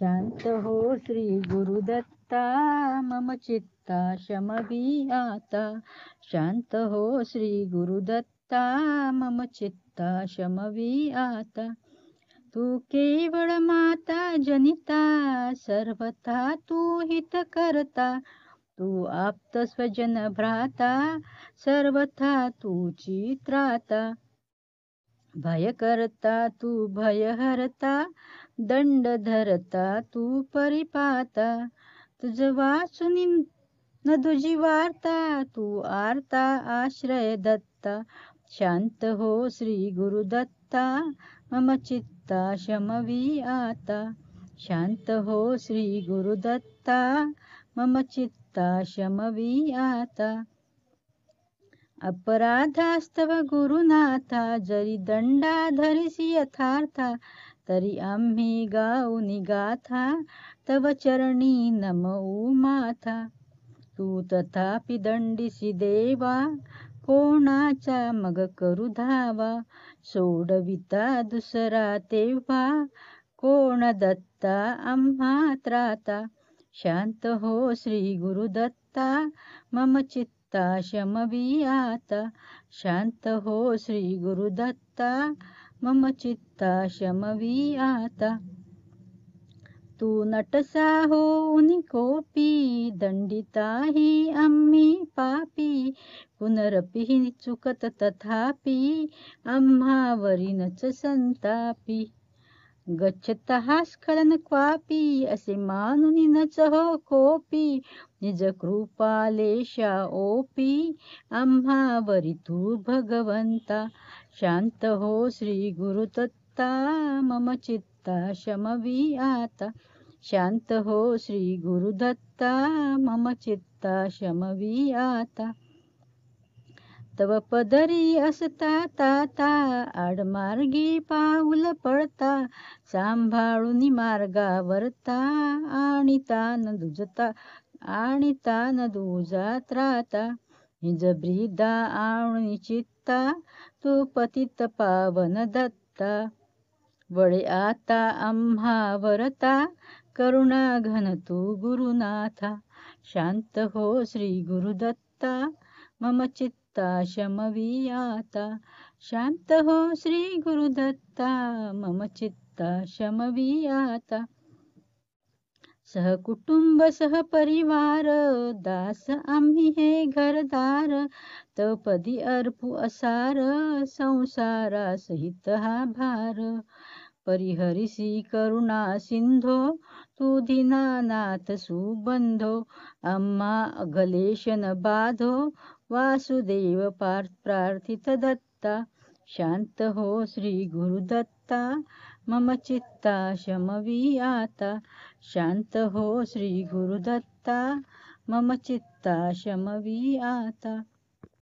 शांत हो श्री गुरुदत्ता, मम चित्ता शमवी आता. शांत हो श्री गुरुदत्ता, मम चित्ता शमवी आता. तू केवळ माता जनिता, सर्वथा तू हित करता. तू आप्त स्वजन भ्राता, सर्वथा तूची त्राता. भय करता तू भय हरता, दंड धरता तू परिपाता. तुझ वाचुनी न तुझी वार्ता, तू आर्ता आश्रय दत्ता. शांत हो श्री गुरुदत्ता, मम चित्ता शमवी आता. शांत हो श्री गुरुदत्ता, मम चित्ता शमवी आता. अपराधास्तव गुरुनाथा, जरी दंडा धरिसी यथार्था. तरी आम्ही गाऊनी गाथा, तव चरणी नमऊ माथा. तू तथापि दंडिसी देवा, कोणाचा मग करू धावा. सोडविता दुसरा तेव्हा, कोण दत्ता आम्हा त्राता. शांत हो श्री गुरुदत्ता, मम चित्ता शमवी आता. शांत हो श्री गुरुदत्ता, मम चित्ता शमवी आता. तू नटसा होऊनी कोपी, दंडिताही आम्ही पापी. पुनरपि चुकत तथापि, आम्हावरीनच संतापी. गच्छतः स्खलन क्वापी, असे मानुनी नच हो कोपी. निज कृपालेशा ओपी, आम्हावरी तू भगवंता. शांत हो श्री गुरुदत्ता, मम चित्ता शमवी आता. शांत हो श्री गुरुदत्ता, मम चित्ता शमवी आता. तव पदरी असता ताता, आडमार्गी पाऊल पडता. सांभाळूनी मार्गावरता, आणि तान दुजा त्राता. निज ब्रीदा आणुनी चित्ता, तू पतित पावन दत्ता. वळे आता आम्हावरता, करुणा घन तू गुरुनाथा. शांत हो श्री गुरुदत्ता, मम चित्ता शमवी आता. शांत हो श्री गुरुदत्ता, मम चित्ता शमवी आता. सहकुटुंब सहपरिवार, दास आम्ही हे घरदार. तपदी अर्पू असार, संसारा सहित हा भार. परिहरिसी करुणा सिंधो, तू दीनानाथ सुबंधो. आम्हा अघलेश न बाधो, वासुदेव प्रार्थित दत्ता. शांत हो श्री गुरुदत्ता, मम चित्ता शमवी आता. शांत हो श्री गुरुदत्ता, मम चित्ता शमवी आता.